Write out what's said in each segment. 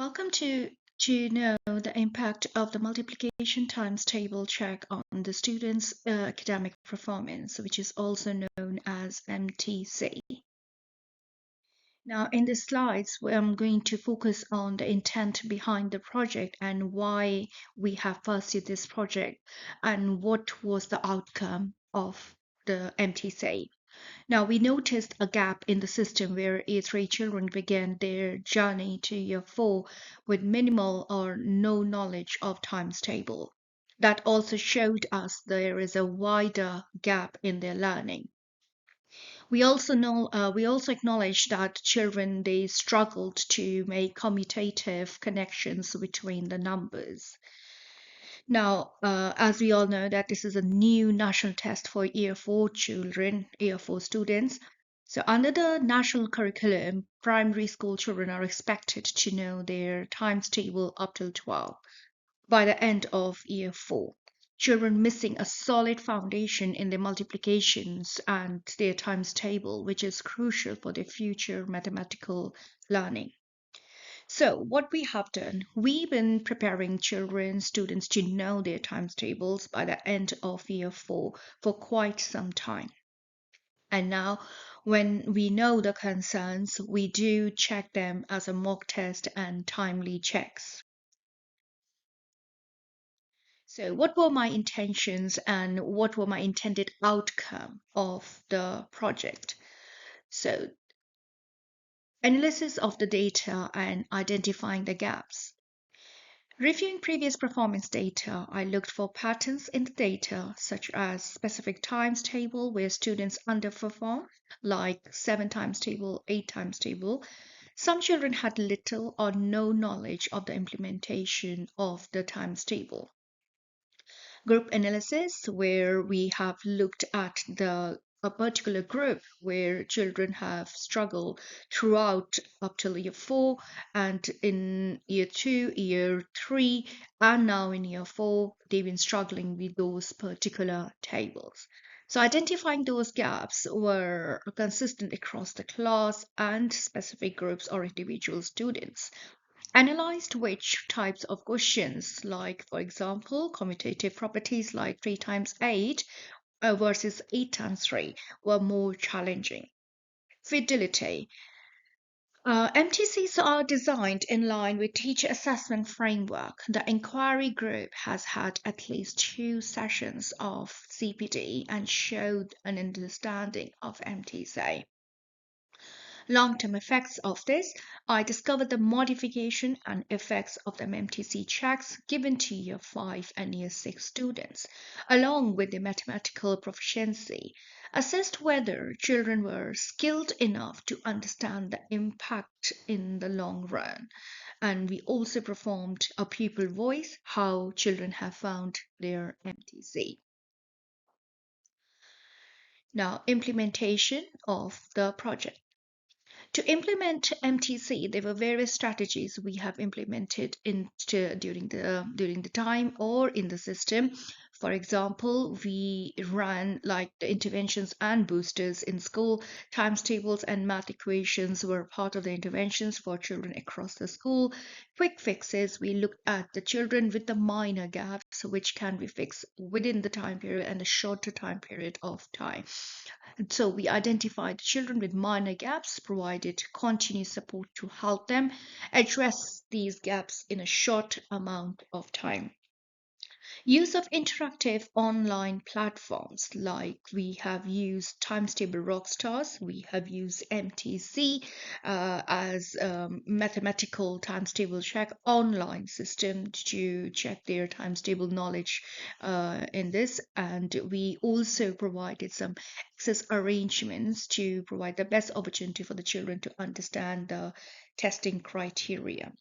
Welcome to know the impact of the multiplication times table check on the students' academic performance, which is also known as MTC. Now, in the slides, I'm going to focus on the intent behind the project and why we have pursued this project and what was the outcome of the MTC. Now, we noticed a gap in the system where year 3 children began their journey to year 4 with minimal or no knowledge of times table. That also showed us there is a wider gap in their learning. We also acknowledge that children they struggled to make commutative connections between the numbers. Now, as we all know that this is a new national test for year 4 children, year 4 students. So under the national curriculum, primary school children are expected to know their times table up till 12 by the end of year 4. Children missing a solid foundation in their multiplications and their times table, which is crucial for their future mathematical learning. So, what we have done, we've been preparing children, students to know their times tables by the end of year 4 for quite some time. And now, when we know the concerns, we do check them as a mock test and timely checks. So, what were my intentions and what were my intended outcome of the project? So, analysis of the data and identifying the gaps. Reviewing previous performance data, I looked for patterns in the data, such as specific times table where students underperform, like 7 times table, 8 times table. Some children had little or no knowledge of the implementation of the times table. Group analysis, where we have looked at a particular group where children have struggled throughout up till year 4 and in year 2, year 3, and now in year 4, they've been struggling with those particular tables. So identifying those gaps were consistent across the class and specific groups or individual students. Analyzed which types of questions, like, for example, commutative properties like 3 times 8 versus 8 times 3, were more challenging. Fidelity. MTCs are designed in line with teacher assessment framework. The inquiry group has had at least 2 sessions of CPD and showed an understanding of MTC. Long-term effects of this, I discovered the modification and effects of the MTC checks given to year 5 and year 6 students, along with the mathematical proficiency, assessed whether children were skilled enough to understand the impact in the long run. And we also performed a pupil voice, how children have found their MTC. Now, implementation of the project. To implement MTC, there were various strategies we have implemented during the time or in the system. For example, we ran like the interventions and boosters in school. Times tables and math equations were part of the interventions for children across the school. Quick fixes, we looked at the children with the minor gaps, which can be fixed within the time period and a shorter time period of time. So we identified children with minor gaps, provided continuous support to help them address these gaps in a short amount of time. Use of interactive online platforms, like we have used Times Table Rockstars, we have used MTC as mathematical times table check online system to check their times table knowledge in this, and we also provided some access arrangements to provide the best opportunity for the children to understand the testing criteria.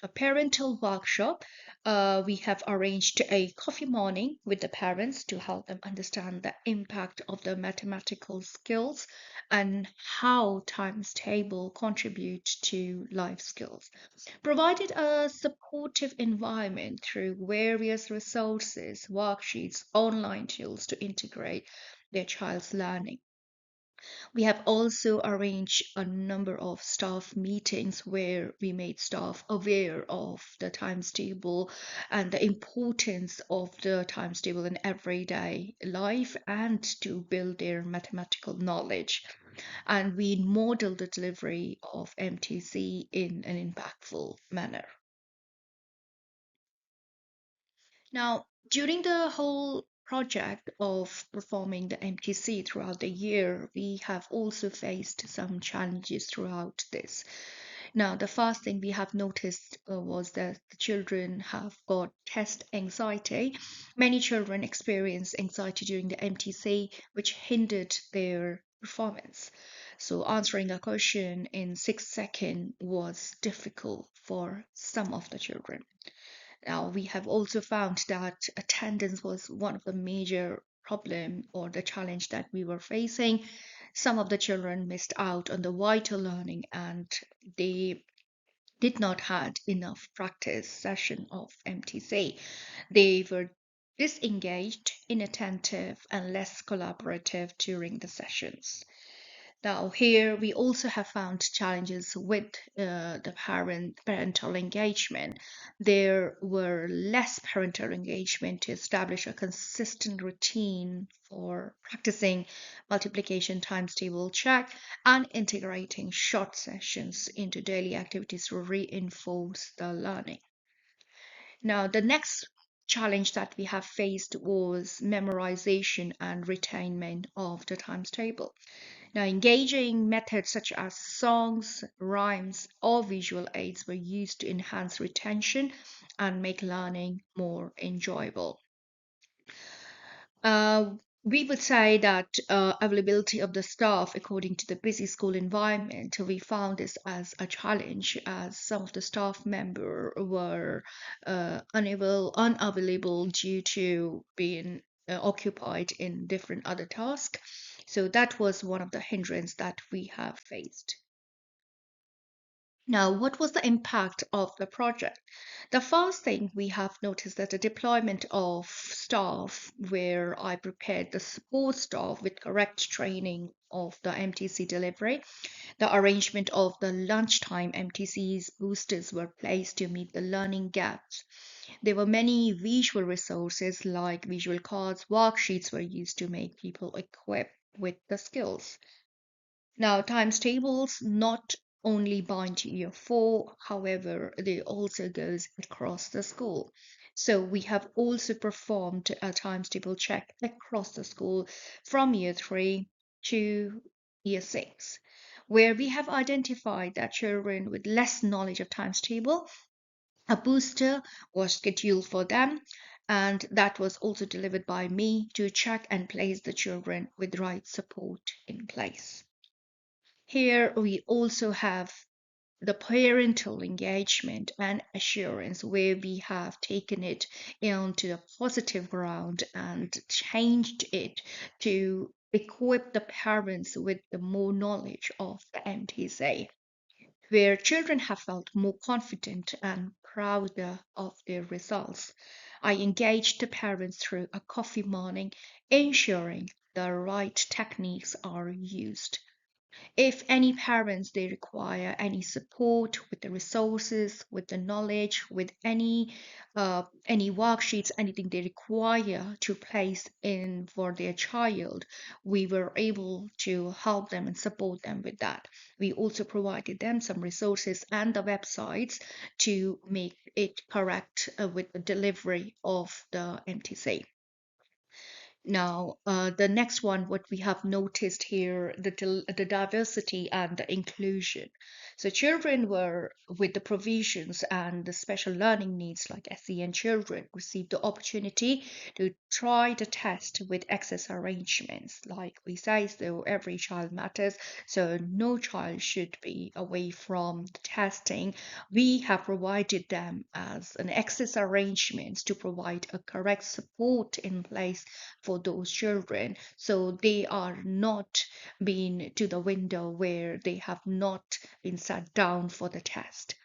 A parental workshop. We have arranged a coffee morning with the parents to help them understand the impact of the mathematical skills and how times table contribute to life skills. Provided a supportive environment through various resources, worksheets, online tools to integrate their child's learning. We have also arranged a number of staff meetings where we made staff aware of the times table and the importance of the times table in everyday life and to build their mathematical knowledge. And we model the delivery of MTC in an impactful manner. Now, during the whole project of performing the MTC throughout the year, we have also faced some challenges throughout this. Now, the first thing we have noticed was that the children have got test anxiety. Many children experience anxiety during the MTC, which hindered their performance. So, answering a question in 6 seconds was difficult for some of the children. Now, we have also found that attendance was one of the major problem or the challenge that we were facing. Some of the children missed out on the vital learning and they did not had enough practice session of MTC. They were disengaged, inattentive, and less collaborative during the sessions. Now, here we also have found challenges with the parental engagement. There were less parental engagement to establish a consistent routine for practicing multiplication times table check and integrating short sessions into daily activities to reinforce the learning. Now, the next challenge that we have faced was memorization and retainment of the times table. Now, engaging methods such as songs, rhymes, or visual aids were used to enhance retention and make learning more enjoyable. Uh, we would say that availability of the staff, according to the busy school environment, we found this as a challenge as some of the staff member were unavailable due to being occupied in different other tasks. So that was one of the hindrance that we have faced. Now, what was the impact of the project? The first thing we have noticed that the deployment of staff, where I prepared the support staff with correct training of the MTC delivery, the arrangement of the lunchtime MTC's boosters were placed to meet the learning gaps. There were many visual resources like visual cards, worksheets were used to make people equipped with the skills. Now, times tables not only bind to year four, however, they also goes across the school. So we have also performed a times table check across the school from year three to year six, where we have identified that children with less knowledge of times table, a booster was scheduled for them, and that was also delivered by me to check and place the children with right support in place. Here we also have the parental engagement and assurance, where we have taken it into a positive ground and changed it to equip the parents with the more knowledge of the MTC, where children have felt more confident and prouder of their results. I engaged the parents through a coffee morning, ensuring the right techniques are used. If any parents they require any support with the resources, with the knowledge, with any worksheets, anything they require to place in for their child, we were able to help them and support them with that. We also provided them some resources and the websites to make it correct with the delivery of the MTC. Now, the next one, what we have noticed here, the diversity and the inclusion. So, children were with the provisions and the special learning needs, like SEN children, received the opportunity to try the test with access arrangements. Like we say, so every child matters, so no child should be away from the testing. We have provided them as an access arrangements to provide a correct support in place for those children, so they are not being to the window where they have not been sat down for the test.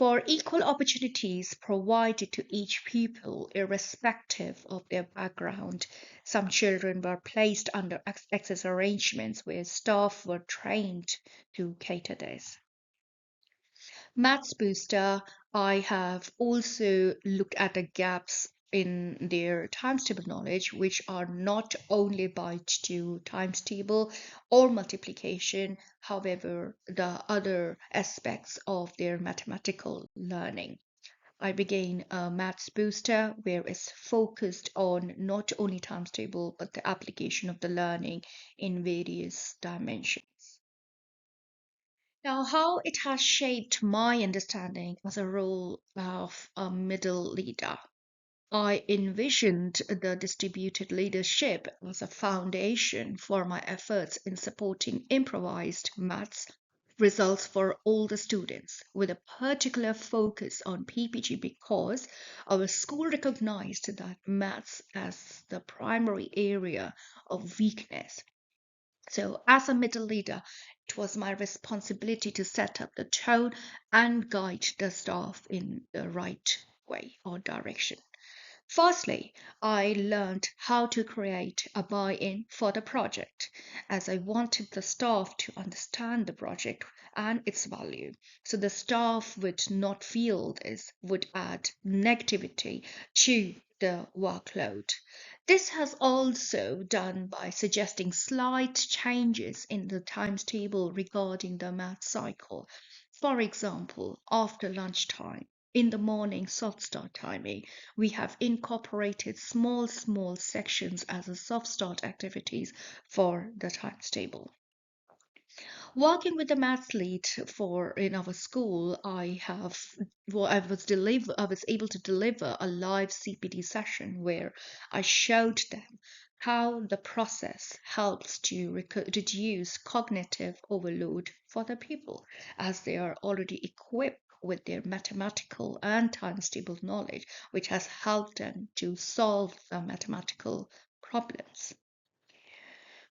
for equal opportunities provided to each pupil, irrespective of their background. Some children were placed under access arrangements where staff were trained to cater this. Maths Booster, I have also looked at the gaps in their times table knowledge, which are not only about to times table or multiplication, however, the other aspects of their mathematical learning. I began a Maths Booster where it's focused on not only times table but the application of the learning in various dimensions. Now, how it has shaped my understanding as a role of a middle leader. I envisioned the distributed leadership as a foundation for my efforts in supporting improvised maths results for all the students, with a particular focus on PPG because our school recognized that maths as the primary area of weakness. So, as a middle leader, it was my responsibility to set up the tone and guide the staff in the right way or direction. Firstly, I learned how to create a buy in for the project, as I wanted the staff to understand the project and its value. So the staff would not feel this would add negativity to the workload. This has also done by suggesting slight changes in the times table regarding the math cycle. For example, after lunchtime, in the morning soft start timing, we have incorporated small sections as a soft start activities for the times table. Working with the maths lead for in our school, I was able to deliver a live CPD session where I showed them how the process helps to reduce cognitive overload for the people as they are already equipped with their mathematical and times table knowledge, which has helped them to solve the mathematical problems.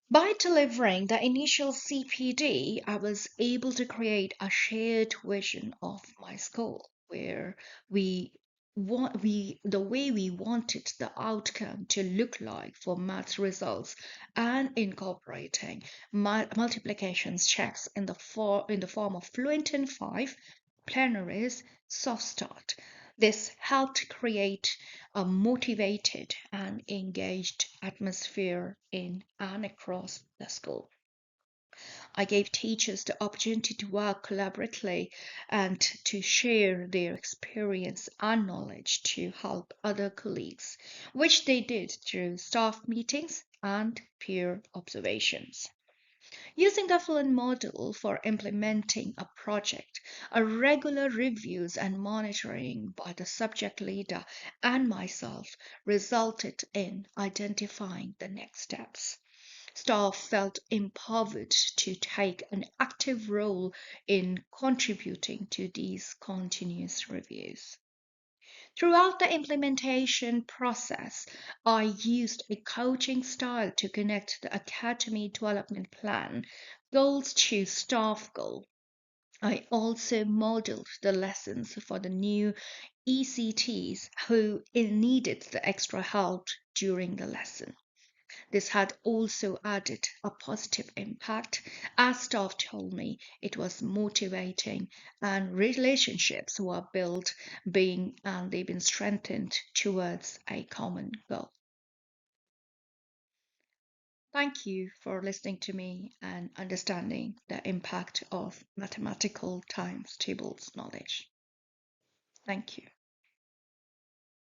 By delivering the initial CPD, I was able to create a shared vision of my school where we the way we wanted the outcome to look like for maths results and incorporating multiplications checks in the form of fluent in 5 plenaries soft start. This helped create a motivated and engaged atmosphere in and across the school. I gave teachers the opportunity to work collaboratively and to share their experience and knowledge to help other colleagues, which they did through staff meetings and peer observations. Using the Fluent model for implementing a project, a regular reviews and monitoring by the subject leader and myself resulted in identifying the next steps. Staff felt empowered to take an active role in contributing to these continuous reviews. Throughout the implementation process, I used a coaching style to connect the Academy Development Plan goals to staff goal. I also modeled the lessons for the new ECTs who needed the extra help during the lesson. This had also added a positive impact, as staff told me it was motivating and relationships were built being and they've been strengthened towards a common goal. Thank you for listening to me and understanding the impact of mathematical times tables knowledge. Thank you.